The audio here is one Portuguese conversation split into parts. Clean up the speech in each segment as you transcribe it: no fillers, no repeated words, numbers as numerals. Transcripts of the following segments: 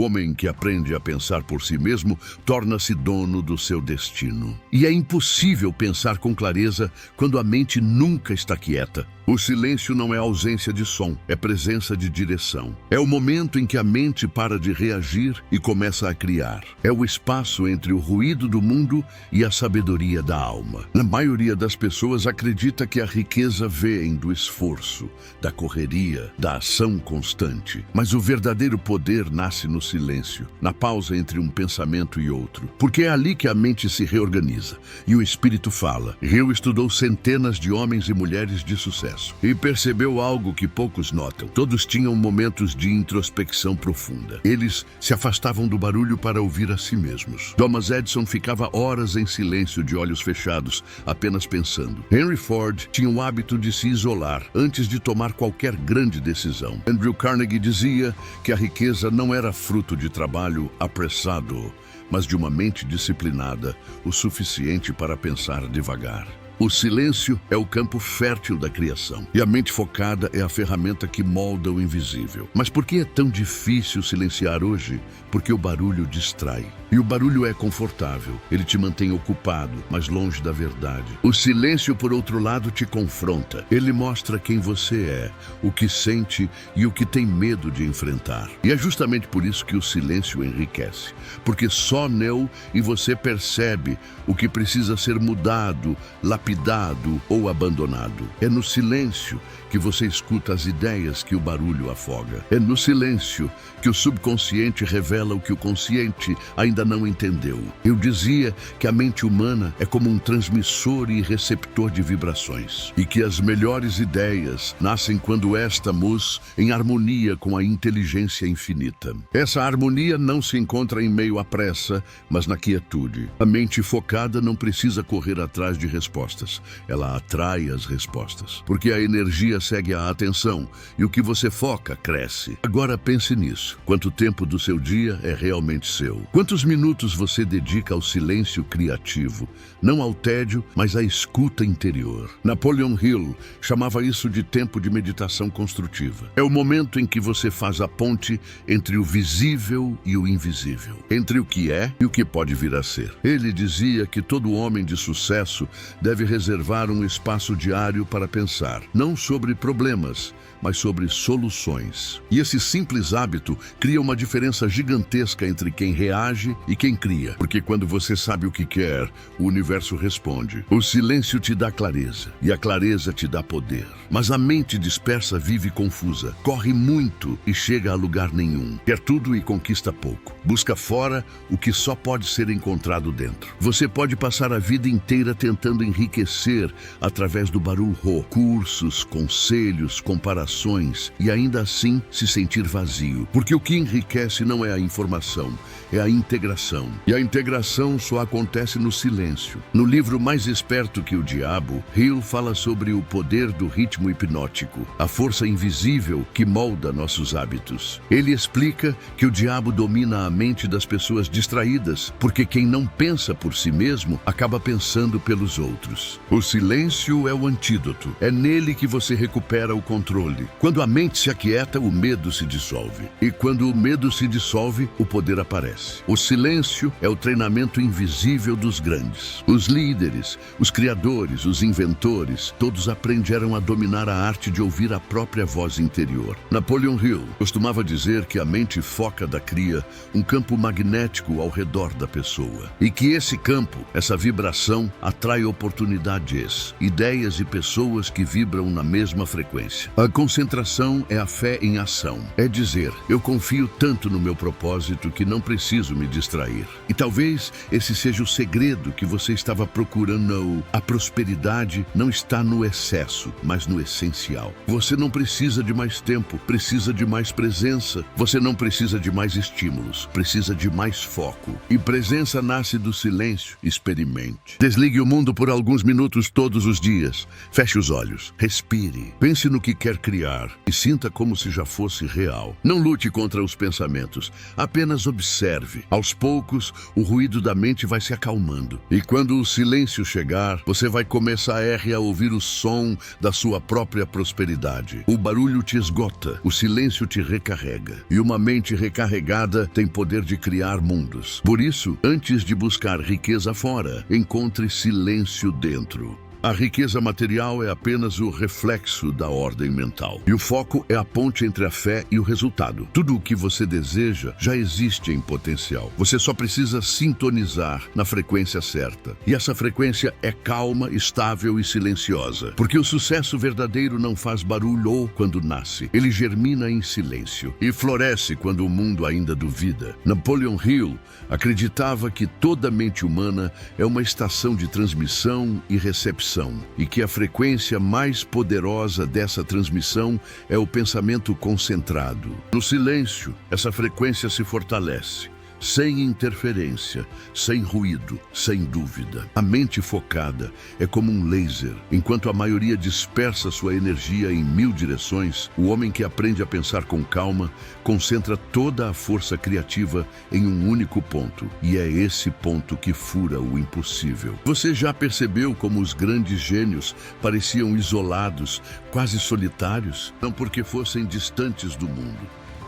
homem que aprende a pensar por si mesmo torna-se dono do seu destino. E é impossível pensar com clareza quando a mente nunca está quieta. O silêncio não é ausência de som, é presença de direção. É o momento em que a mente para de reagir e começa a criar. É o espaço entre o ruído do mundo e a sabedoria da alma. A maioria das pessoas acredita que a riqueza vem do esforço, da correria, da ação constante. Mas o verdadeiro poder nasce no silêncio, na pausa entre um pensamento e outro. Porque é ali que a mente se reorganiza e o espírito fala. Hill estudou centenas de homens e mulheres de sucesso e percebeu algo que poucos notam. Todos tinham momentos de introspecção profunda. Eles se afastavam do barulho para ouvir a si mesmos. Thomas Edison ficava horas em silêncio, de olhos fechados, apenas pensando. Henry Ford tinha o hábito de se isolar antes de tomar qualquer grande decisão. Andrew Carnegie dizia que a riqueza não era fruto de trabalho apressado, mas de uma mente disciplinada, o suficiente para pensar devagar. O silêncio é o campo fértil da criação, e a mente focada é a ferramenta que molda o invisível. Mas por que é tão difícil silenciar hoje? Porque o barulho distrai. E o barulho é confortável, ele te mantém ocupado, mas longe da verdade. O silêncio, por outro lado, te confronta. Ele mostra quem você é, o que sente e o que tem medo de enfrentar. E é justamente por isso que o silêncio enriquece, porque só nele e você percebe o que precisa ser mudado, lapidado ou abandonado. É no silêncio que você escuta as ideias que o barulho afoga. É no silêncio que o subconsciente revela o que o consciente ainda não entendeu. Eu dizia que a mente humana é como um transmissor e receptor de vibrações, e que as melhores ideias nascem quando estamos em harmonia com a inteligência infinita. Essa harmonia não se encontra em meio à pressa, mas na quietude. A mente focada não precisa correr atrás de respostas. Ela atrai as respostas, porque a energia segue a atenção e o que você foca cresce. Agora pense nisso. Quanto tempo do seu dia é realmente seu? Quantos minutos você dedica ao silêncio criativo? Não ao tédio, mas à escuta interior. Napoleon Hill chamava isso de tempo de meditação construtiva. É o momento em que você faz a ponte entre o visível e o invisível, entre o que é e o que pode vir a ser. Ele dizia que todo homem de sucesso deve reservar um espaço diário para pensar, não sobre problemas, mas sobre soluções. E esse simples hábito cria uma diferença gigantesca entre quem reage e quem cria. Porque quando você sabe o que quer, o universo responde. O silêncio te dá clareza, e a clareza te dá poder. Mas a mente dispersa vive confusa, corre muito e chega a lugar nenhum. Quer tudo e conquista pouco. Busca fora o que só pode ser encontrado dentro. Você pode passar a vida inteira tentando enriquecer através do barulho, cursos, conselhos, comparações, e ainda assim se sentir vazio. Porque o que enriquece não é a informação, é a integração. E a integração só acontece no silêncio. No livro Mais Esperto que o Diabo, Hill fala sobre o poder do ritmo hipnótico, a força invisível que molda nossos hábitos. Ele explica que o diabo domina a mente das pessoas distraídas, porque quem não pensa por si mesmo acaba pensando pelos outros. O silêncio é o antídoto. É nele que você recupera o controle. Quando a mente se aquieta, o medo se dissolve. E quando o medo se dissolve, o poder aparece. O silêncio é o treinamento invisível dos grandes. Os líderes, os criadores, os inventores, todos aprenderam a dominar a arte de ouvir a própria voz interior. Napoleon Hill costumava dizer que a mente foca cria um campo magnético ao redor da pessoa. E que esse campo, essa vibração, atrai oportunidades, ideias e pessoas que vibram na mesma frequência. A concentração é a fé em ação. É dizer, eu confio tanto no meu propósito que não preciso me distrair. E talvez esse seja o segredo que você estava procurando. A prosperidade não está no excesso, mas no essencial. Você não precisa de mais tempo, precisa de mais presença. Você não precisa de mais estímulos, precisa de mais foco. E presença nasce do silêncio. Experimente. Desligue o mundo por alguns minutos todos os dias. Feche os olhos. Respire. Pense no que quer criar. criar e sinta como se já fosse real. Não lute contra os pensamentos, apenas observe. Aos poucos, o ruído da mente vai se acalmando. E quando o silêncio chegar, você vai começar a ouvir o som da sua própria prosperidade. O barulho te esgota, o silêncio te recarrega. E uma mente recarregada tem poder de criar mundos. Por isso, antes de buscar riqueza fora, encontre silêncio dentro. A riqueza material é apenas o reflexo da ordem mental. E o foco é a ponte entre a fé e o resultado. Tudo o que você deseja já existe em potencial. Você só precisa sintonizar na frequência certa. E essa frequência é calma, estável e silenciosa. Porque o sucesso verdadeiro não faz barulho ou quando nasce. Ele germina em silêncio e floresce quando o mundo ainda duvida. Napoleon Hill acreditava que toda mente humana é uma estação de transmissão e recepção, e que a frequência mais poderosa dessa transmissão é o pensamento concentrado. No silêncio, essa frequência se fortalece, sem interferência, sem ruído, sem dúvida. A mente focada é como um laser. Enquanto a maioria dispersa sua energia em 1000 direções, o homem que aprende a pensar com calma concentra toda a força criativa em um único ponto. E é esse ponto que fura o impossível. Você já percebeu como os grandes gênios pareciam isolados, quase solitários? Não porque fossem distantes do mundo,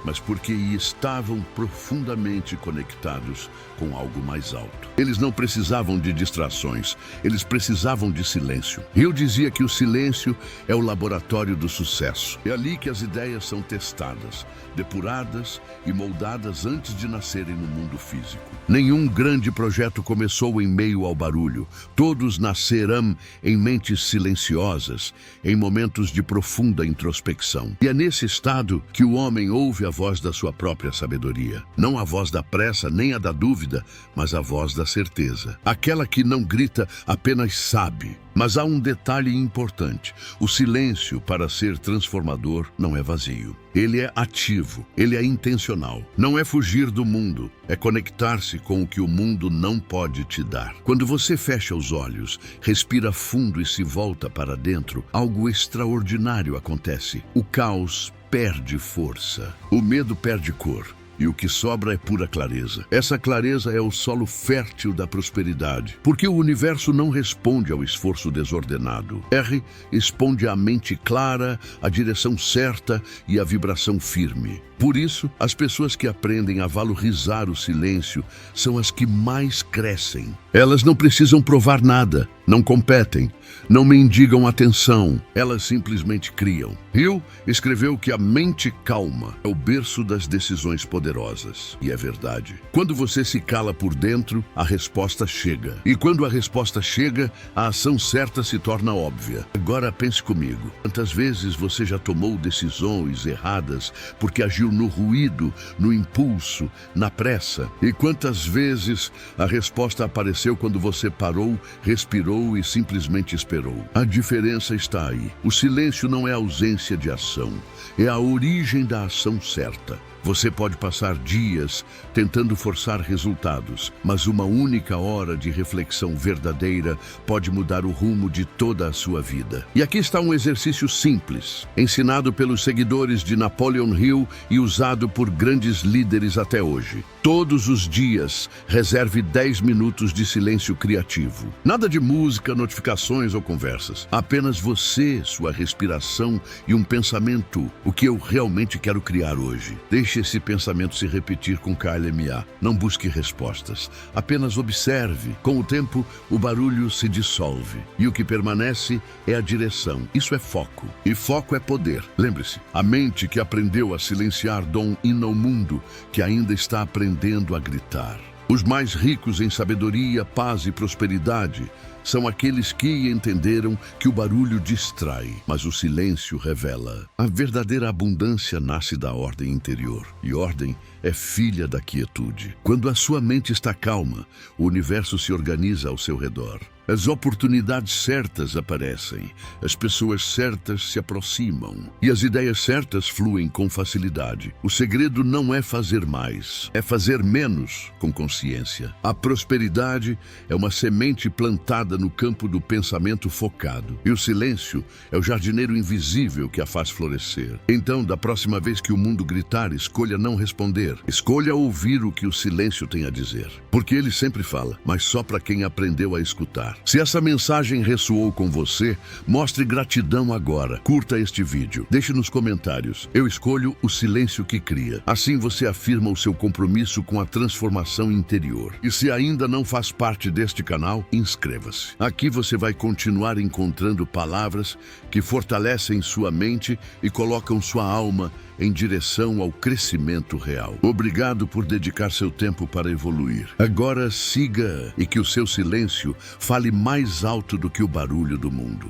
mas porque estavam profundamente conectados com algo mais alto. Eles não precisavam de distrações, eles precisavam de silêncio. Eu dizia que o silêncio é o laboratório do sucesso. É ali que as ideias são testadas, depuradas e moldadas antes de nascerem no mundo físico. Nenhum grande projeto começou em meio ao barulho. Todos nascerão em mentes silenciosas, em momentos de profunda introspecção. E é nesse estado que o homem ouve a voz da sua própria sabedoria. Não a voz da pressa, nem a da dúvida, mas a voz da certeza. Aquela que não grita, apenas sabe. Mas há um detalhe importante. O silêncio, para ser transformador, não é vazio. Ele é ativo, ele é intencional. Não é fugir do mundo, é conectar-se com o que o mundo não pode te dar. Quando você fecha os olhos, respira fundo e se volta para dentro, algo extraordinário acontece. O caos perde força, o medo perde cor. E o que sobra é pura clareza. Essa clareza é o solo fértil da prosperidade, porque o universo não responde ao esforço desordenado. R responde à mente clara, à direção certa e à vibração firme. Por isso, as pessoas que aprendem a valorizar o silêncio são as que mais crescem. Elas não precisam provar nada, não competem, não mendigam atenção, elas simplesmente criam. Hill escreveu que a mente calma é o berço das decisões poderosas. E é verdade. Quando você se cala por dentro, a resposta chega. E quando a resposta chega, a ação certa se torna óbvia. Agora pense comigo. Quantas vezes você já tomou decisões erradas porque agiu no ruído, no impulso, na pressa? E quantas vezes a resposta apareceu quando você parou, respirou e simplesmente esperou? A diferença está aí. O silêncio não é ausência de ação, é a origem da ação certa. Você pode passar dias tentando forçar resultados, mas uma única hora de reflexão verdadeira pode mudar o rumo de toda a sua vida. E aqui está um exercício simples, ensinado pelos seguidores de Napoleon Hill e usado por grandes líderes até hoje. Todos os dias, reserve 10 minutos de silêncio criativo. Nada de música, notificações ou conversas. Apenas você, sua respiração e um pensamento. O que eu realmente quero criar hoje? Deixe esse pensamento se repetir com calma. Não busque respostas. Apenas observe. Com o tempo, o barulho se dissolve. E o que permanece é a direção. Isso é foco. E foco é poder. Lembre-se, a mente que aprendeu a silenciar domina o mundo que ainda está aprendendo a gritar. Os mais ricos em sabedoria, paz e prosperidade são aqueles que entenderam que o barulho distrai, mas o silêncio revela. A verdadeira abundância nasce da ordem interior, e ordem é filha da quietude. Quando a sua mente está calma, o universo se organiza ao seu redor. As oportunidades certas aparecem, as pessoas certas se aproximam e as ideias certas fluem com facilidade. O segredo não é fazer mais, é fazer menos com consciência. A prosperidade é uma semente plantada no campo do pensamento focado e o silêncio é o jardineiro invisível que a faz florescer. Então, da próxima vez que o mundo gritar, escolha não responder. Escolha ouvir o que o silêncio tem a dizer. Porque ele sempre fala, mas só para quem aprendeu a escutar. Se essa mensagem ressoou com você, mostre gratidão agora. Curta este vídeo. Deixe nos comentários. Eu escolho o silêncio que cria. Assim você afirma o seu compromisso com a transformação interior. E se ainda não faz parte deste canal, inscreva-se. Aqui você vai continuar encontrando palavras que fortalecem sua mente e colocam sua alma em direção ao crescimento real. Obrigado por dedicar seu tempo para evoluir. Agora siga e que o seu silêncio fale mais alto do que o barulho do mundo.